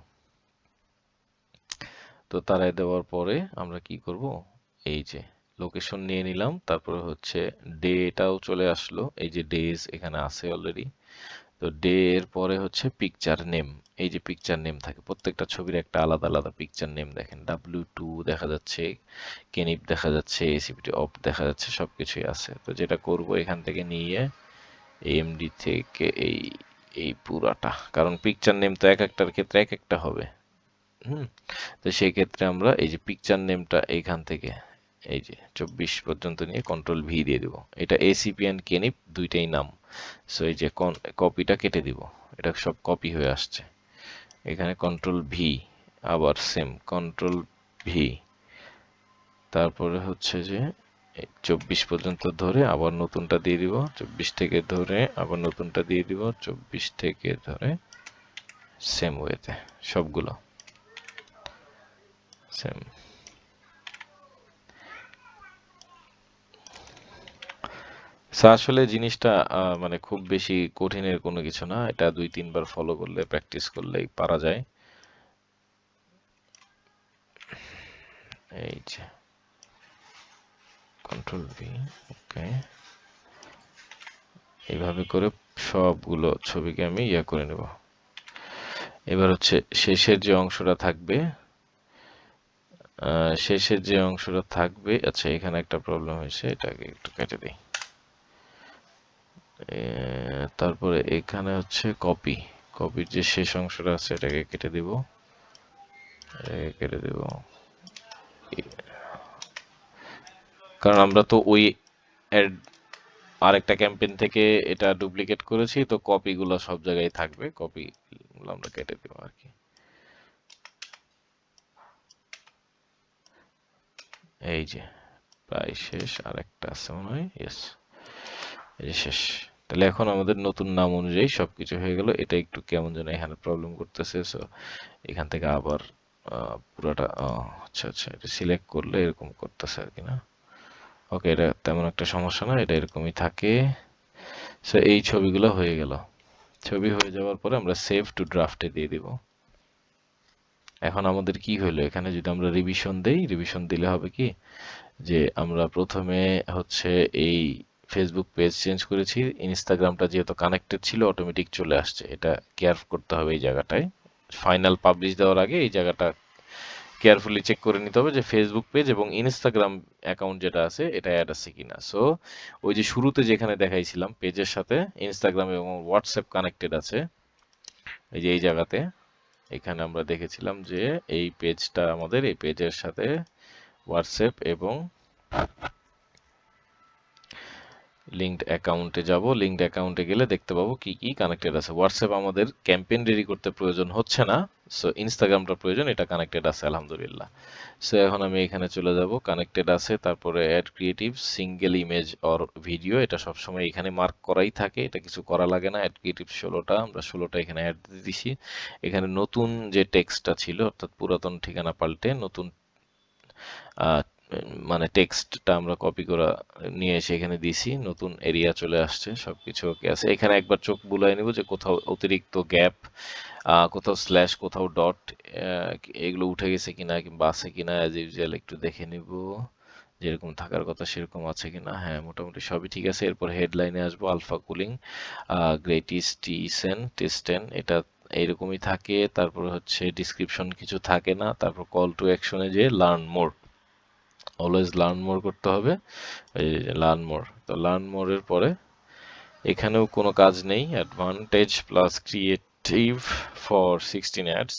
তো তাড়াই দেওয়ার পরে আমরা কি করব, এই যে লোকেশন নিয়ে নিলাম, তারপরে হচ্ছে ডেটাও চলে আসলো, এই যে ডেজ এখানে আছে অলরেডি। তো ডে এর পরে হচ্ছে পিকচার নেম। এই যে পিকচার নেম থাকে প্রত্যেকটা ছবির একটা আলাদা আলাদা পিকচার নেম, দেখেন W2 দেখা যাচ্ছে, কেনিপ দেখা যাচ্ছে, এসিপিটি অফ দেখা যাচ্ছে, সবকিছুই আছে। তো যেটা করব এখান থেকে নিয়ে এমডি থেকে এই এই পুরাটা, কারণ পিকচার নেম তো এক একটার ক্ষেত্রে এক একটা হবে। হুম। তো সেই ক্ষেত্রে আমরা এই যে পিকচার নেমটা এইখান থেকে এই যে 24 পর্যন্ত নিয়ে কন্ট্রোল ভি দিয়ে দিব। এটা এসিপি এন্ড কেনিপ দুইটাই নাম। সো এই যে কপিটা কেটে দিব, এটা সব কপি হয়ে আসছে। এখানে কন্ট্রোল ভি, আবার সেম কন্ট্রোল ভি, তারপরে হচ্ছে যে 24 পর্যন্ত ধরে আবার নতুনটা দিয়ে দিব, 24 থেকে ধরে আবার নতুনটা দিয়ে দিব, 24 থেকে ধরে সেম ওয়েতে সবগুলো সেম। আসলে জিনিসটা মানে খুব বেশি কঠিনের কোনো কিছু না, এটা 2-3 বার ফলো করলে প্র্যাকটিস করলেই পারা যায়। এই যে কন্ট্রোল ভি, ওকে, এইভাবে করে সবগুলো ছবিকে আমি ইয়ে করে নেব। এবার হচ্ছে শেষের যে অংশটা থাকবে, শেষের যে অংশটা থাকবে, আচ্ছা এখানে একটা প্রবলেম হয়েছে, এটাকে একটু কেটে দিই। তারপরে এখানে হচ্ছে কপি, কপির যে শেষ অংশটা আছে এটাকে কেটে দিব, কেটে দিব, কারণ আমরা তো ওই আরেকটা ক্যাম্পেইন থেকে এটা ডুপ্লিকেট করেছি, তো কপিগুলো সব জায়গায় থাকবে, কপিগুলো আমরা কেটে দিব আর কি। এই যে প্রায় শেষ, আরেকটা আছে মনে হয়, ইয়েস, এই যে শেষ। তাহলে এখন আমাদের নতুন নাম অনুযায়ী সবকিছু হয়ে গেল। এটা একটু কেমন যেন এখানে প্রবলেম করতেছে, সো এখান থেকে আবার পুরোটা, আচ্ছা আচ্ছা, এটা সিলেক্ট করলে এরকম করতেছে আর কি, না? ওকে, এটা তেমন একটা সমস্যা না, এটা এরকমই থাকে। সো এই ছবিগুলো হয়ে গেল। ছবি হয়ে যাওয়ার পরে আমরা সেভ টু ড্রাফটে দিয়ে দিব। এখন আমাদের কি হইলো, এখানে যদি আমরা রিভিশন দেই, রিভিশন দিলে হবে কি, যে আমরা প্রথমে হচ্ছে এই ফেসবুক পেজ চেঞ্জ করেছি, ইনস্টাগ্রামটা যেহেতু কানেক্টেড ছিল অটোমেটিক চলে আসছে, এটা কেয়ার করতে হবে এই জায়গাটায়। ফাইনাল পাবলিশ দেওয়ার আগে এই জায়গাটা কেয়ারফুলি চেক করে নিতে হবে যে ফেসবুক পেজ এবং ইনস্টাগ্রাম অ্যাকাউন্ট যেটা আছে এটা অ্যাড আছে কিনা। সো ওই যে শুরুতে যেখানে দেখাইছিলাম পেজের সাথে ইনস্টাগ্রাম এবং হোয়াটসঅ্যাপ কানেক্টেড আছে, এই যে এই জায়গাতে, এখানে আমরা দেখেছিলাম যে এই পেজটা আমাদের, এই পেজের সাথে হোয়াটসঅ্যাপ এবং লিঙ্কড অ্যাকাউন্টে যাব, লিঙ্কড অ্যাকাউন্টে গেলে দেখতে পাবো কি কি কানেক্টেড আছে। হোয়াটসঅ্যাপ আমাদের ক্যাম্পেইন রেডি করতে প্রয়োজন হচ্ছে না, সো ইনস্টাগ্রামটা প্রয়োজন, এটা কানেক্টেড আছে আলহামদুলিল্লাহ। সো এখন আমি এখানে চলে যাব, কানেক্টেড আছে, তারপরে add creative single image or video, এটা সবসময় এখানে মার্ক করাই থাকে, এটা কিছু করা লাগে না। অ্যাড ক্রিয়েটিভ 16টা, আমরা 16টা এখানে অ্যাড দিয়ে দিছি। এখানে নতুন যে টেক্সটটা ছিল অর্থাৎ পুরাতন ঠিকানা পাল্টে নতুন আহ, মানে টেক্সটটা আমরা কপি করা নিয়ে এসে এখানে দিছি, নতুন এরিয়া চলে আসছে, সবকিছু ওকে আছে। এখানে একবার চোখ বুলাই নিব যে কোথাও অতিরিক্ত গ্যাপ, কোথাও স্ল্যাশ, কোথাও ডট, এগুলো উঠে গেছে কিনা কিংবা আছে কিনা, অ্যাজ ইউজুয়াল একটু দেখে নিব যেরকম থাকার কথা সেরকম আছে কিনা। হ্যাঁ, মোটামুটি সবই ঠিক আছে। এরপর হেডলাইনে আসবো, আলফা কুলিং গ্রেটিস টিসেন টেস্টেন, এটা এইরকমই থাকে। তারপর হচ্ছে ডিসক্রিপশন কিছু থাকে না। তারপর কল টু অ্যাকশনে যে learn more, always learn more করতে হবে। এই লার্ন মোর, তো লার্ন মোরের পরে এখানেও কোনো কাজ নেই। Advantage plus creative for 16 ads,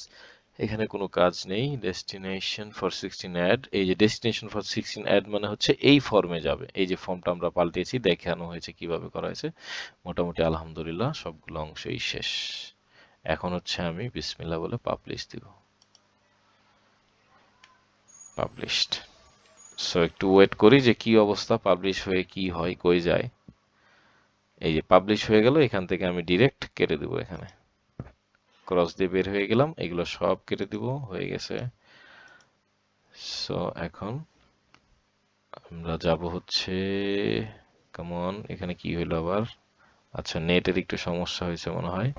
এখানে কোনো কাজ নেই। ডেস্টিনেশন ফর 16 অ্যাড, এই যে ডেস্টিনেশন ফর 16 অ্যাড মানে হচ্ছে এই ফর্মে যাবে, এই যে ফর্মটা আমরা পাল্টেছি দেখানো হয়েছে কিভাবে করা হয়েছে। মোটামুটি আলহামদুলিল্লাহ সবগুলো অংশই শেষ। এখন হচ্ছে আমি বিসমিল্লাহ বলে পাবলিশ দিব, পাবলিশড। সো একটু ওয়েট করি যে কি অবস্থা, পাবলিশ হয়ে কি হয়, কই যায়। এই যে পাবলিশ হয়ে গেল, এখান থেকে আমি ডিরেক্ট কেটে দেবো, এখানে ক্রস দিয়ে বের হয়ে গেলাম, এগুলো সব কেটে দিব, হয়ে গেছে। সো এখন আমরা যাব হচ্ছে, কেমন এখানে কি হইলো আবার, আচ্ছা নেটের একটু সমস্যা হয়েছে মনে হয়,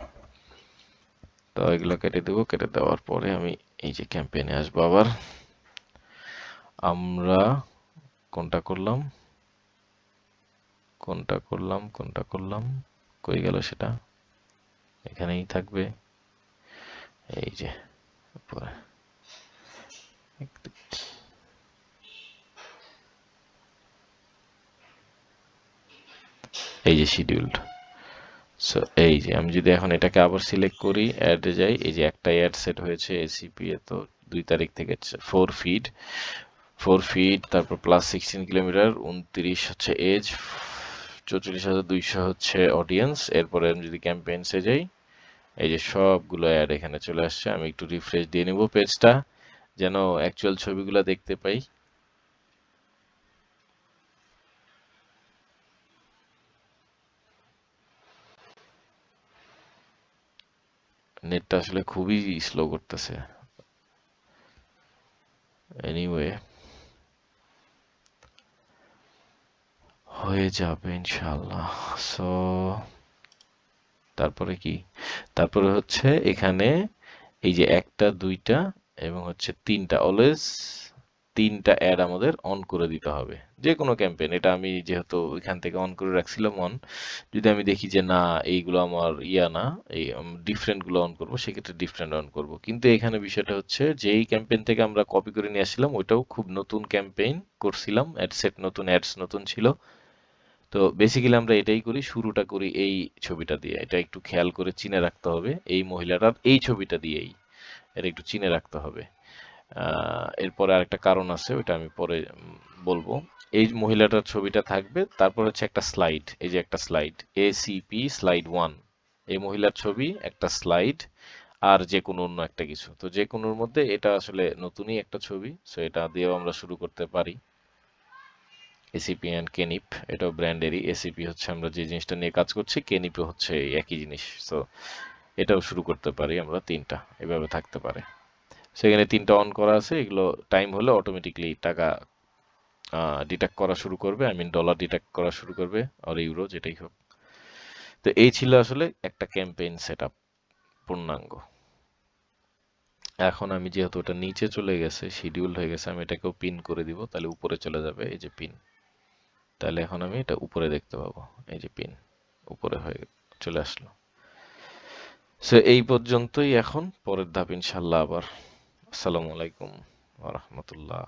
তো এগুলো কেটে দেবো। কেটে দেওয়ার পরে আমি এই যে ক্যাম্পেইনে আসবো আবার। আমরা কোনটা করলাম, কোনটা করলাম, কোনটা করলাম, কই গেল সেটা, এখানেই থাকবে, এই যে উপরে। এই যে শিডিউলড। সো এই যে আমি যদি এখন এটাকে আবার সিলেক্ট করি, অ্যাডে যাই, এই যে একটাই অ্যাড সেট হয়েছে এসিপি এ, তো 2 তারিখ থেকে 4 ফিড, 4 ফিড, তারপর প্লাস 16 কিলোমিটার, 29 হচ্ছে এজ, 44,200 হচ্ছে অডিয়েন্স। এরপরে আমি যদি ক্যাম্পেইনসে যাই, এই যে সবগুলো অ্যাড এখানে চলে আসছে। আমি একটু রিফ্রেশ দিয়ে নিব পেজটা, যেন অ্যাকচুয়াল ছবিগুলো দেখতে পাই। নেটটা আসলে খুবই স্লো করতেছে। এনিওয়ে হয়ে যাবে ইনশাআল্লাহ। সো তারপরে কি, তারপরে হচ্ছে এখানে এই যে একটা, দুইটা এবং হচ্ছে তিনটা, অলওয়েজ তিনটা অ্যাড আমাদের অন করে দিতে হবে যে কোনো ক্যাম্পেইন। এটা আমি যেহেতু এখান থেকে অন করে রাখছিলাম অন, যদি আমি দেখি যে না এইগুলো আমার ইয়া না, এই ডিফারেন্ট গুলো অন করবো, সেক্ষেত্রে ডিফারেন্ট অন করব। কিন্তু এখানে বিষয়টা হচ্ছে যে এই ক্যাম্পেইন থেকে আমরা কপি করে নিয়ে আসছিলাম, ওইটাও খুব নতুন ক্যাম্পেইন করছিলাম, অ্যাড সেট নতুন, অ্যাডস নতুন ছিল। তো বেসিক্যালি আমরা এটাই করি, শুরুটা করি এই ছবিটা দিয়ে, এটা একটু খেয়াল করে চিনে রাখতে হবে, এই মহিলাটার এই ছবিটা দিয়েই এটা একটু চিনে রাখতে হবে। এরপরে আরেকটা কারণ আছে, ওইটা আমি পরে বলবো। এই মহিলাটার ছবিটা থাকবে, তারপর হচ্ছে একটা স্লাইড, এই যে একটা স্লাইড, এসিপি স্লাইড 1, এই মহিলার ছবি, একটা স্লাইড, আর যে কোনো অন্য একটা কিছু, তো যে কোনোর মধ্যে এটা আসলে নতুনই একটা ছবি, সো এটা দিয়েও আমরা শুরু করতে পারি। এসিপি অ্যান্ড কেনিপ, এটাও ব্র্যান্ডেরই। এসিপি হচ্ছে আমরা যে জিনিসটা নিয়ে কাজ করছি, কেনিপে হচ্ছে একই জিনিস। সো এটাও শুরু করতে পারি আমরা, তিনটা এভাবে থাকতে পারে। সেখানে তিনটা অন করা আছে, এগুলো টাইম হলে অটোমেটিকলি টাকা ডিডাক্ট করা শুরু করবে, আই মিন ডলার ডিডাক্ট করা শুরু করবে, আর ইউরো যেটাই হোক। তো এই ছিল আসলে একটা ক্যাম্পেইন সেটআপ পূর্ণাঙ্গ। এখন আমি যেহেতু ওটা নিচে চলে গেছে, শিডিউল হয়ে গেছে, আমি এটাকেও পিন করে দিব, তাহলে উপরে চলে যাবে, এই যে পিন। তাহলে এখন আমি এটা উপরে দেখতে পাবো, এই যে পিন উপরে হয়ে চলে আসলো। সো এই পর্যন্তই, এখন পরের ধাপ ইনশাল্লাহ আবার। আসসালামু আলাইকুম ওয়া রাহমাতুল্লাহ।